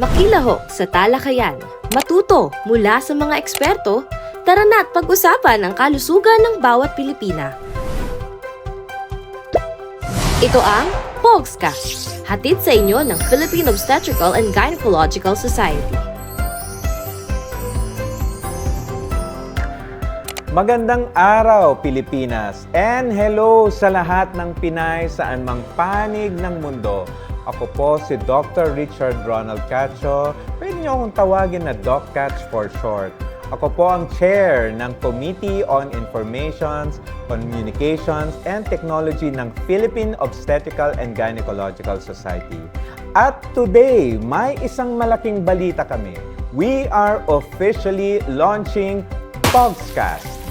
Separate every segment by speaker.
Speaker 1: Makilahok sa talakayan, matuto mula sa mga eksperto, tara na't pag-usapan ang kalusugan ng bawat Pilipina. Ito ang POGScast, hatid sa inyo ng Philippine Obstetrical and Gynecological Society.
Speaker 2: Magandang araw, Pilipinas! And hello sa lahat ng Pinay saan mang panig ng mundo. Ako po si Dr. Richard Ronald Cacho. Pwede niyo akong tawagin na Doc Catch for short. Ako po ang chair ng Committee on Informations, Communications, and Technology ng Philippine Obstetrical and Gynecological Society. At today, may isang malaking balita kami. We are officially launching POGScast.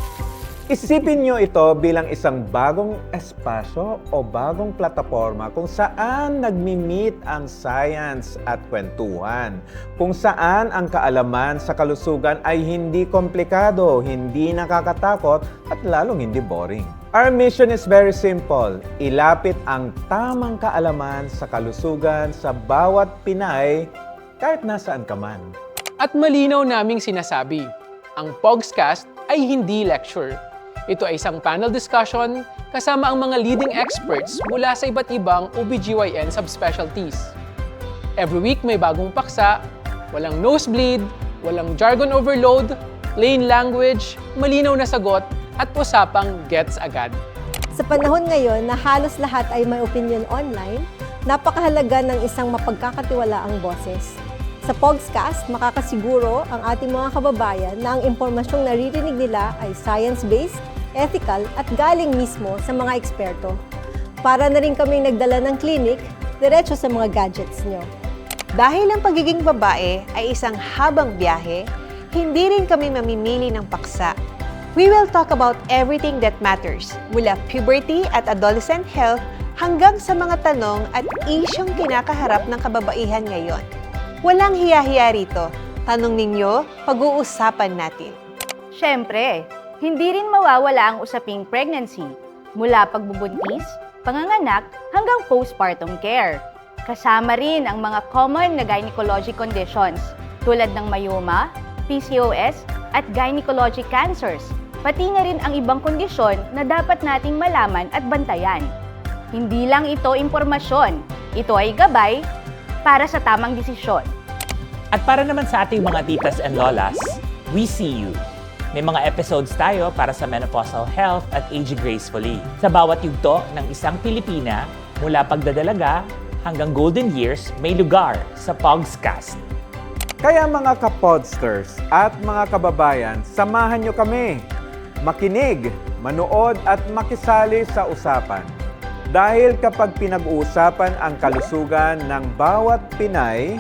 Speaker 2: Isipin nyo ito bilang isang bagong espasyo o bagong plataforma kung saan nagmi-meet ang science at kwentuhan. Kung saan ang kaalaman sa kalusugan ay hindi komplikado, hindi nakakatakot at lalong hindi boring. Our mission is very simple. Ilapit ang tamang kaalaman sa kalusugan sa bawat Pinay kahit nasaan ka man.
Speaker 3: At malinaw naming sinasabi, ang POGScast ay hindi lecture. Ito ay isang panel discussion kasama ang mga leading experts mula sa iba't ibang OBGYN subspecialties. Every week may bagong paksa, walang nosebleed, walang jargon overload, plain language, malinaw na sagot, at usapang gets agad.
Speaker 4: Sa panahon ngayon na halos lahat ay may opinion online, napakahalaga ng isang mapagkakatiwalaang boses. Sa POGScast, makakasiguro ang ating mga kababayan na ang impormasyong naririnig nila ay science-based, ethical at galing mismo sa mga eksperto. Para na rin kaming nagdala ng clinic, diretso sa mga gadgets nyo.
Speaker 5: Dahil ang pagiging babae ay isang habang biyahe, hindi rin kami mamimili ng paksa. We will talk about everything that matters, mula puberty at adolescent health hanggang sa mga tanong at isyong kinakaharap ng kababaihan ngayon. Walang hiya-hiya rito. Tanong ninyo, pag-uusapan natin.
Speaker 6: Siyempre, hindi rin mawawala ang usaping pregnancy, mula pagbubuntis, panganganak, hanggang postpartum care. Kasama rin ang mga common na gynecologic conditions tulad ng myoma, PCOS, at gynecologic cancers, pati na rin ang ibang kondisyon na dapat nating malaman at bantayan. Hindi lang ito impormasyon, ito ay gabay para sa tamang desisyon.
Speaker 7: At para naman sa ating mga titas and lolas, we see you. May mga episodes tayo para sa menopausal health at aging gracefully. Sa bawat yugto ng isang Pilipina, mula pagdadalaga hanggang golden years, may lugar sa POGScast.
Speaker 2: Kaya mga kapodsters at mga kababayan, samahan nyo kami. Makinig, manood at makisali sa usapan. Dahil kapag pinag-uusapan ang kalusugan ng bawat Pinay,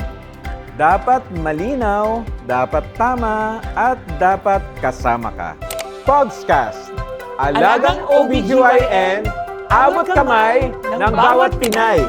Speaker 2: dapat malinaw, dapat tama, at dapat kasama ka. POGScast, Alagang OBGYN, abot kamay ng bawat Pinay.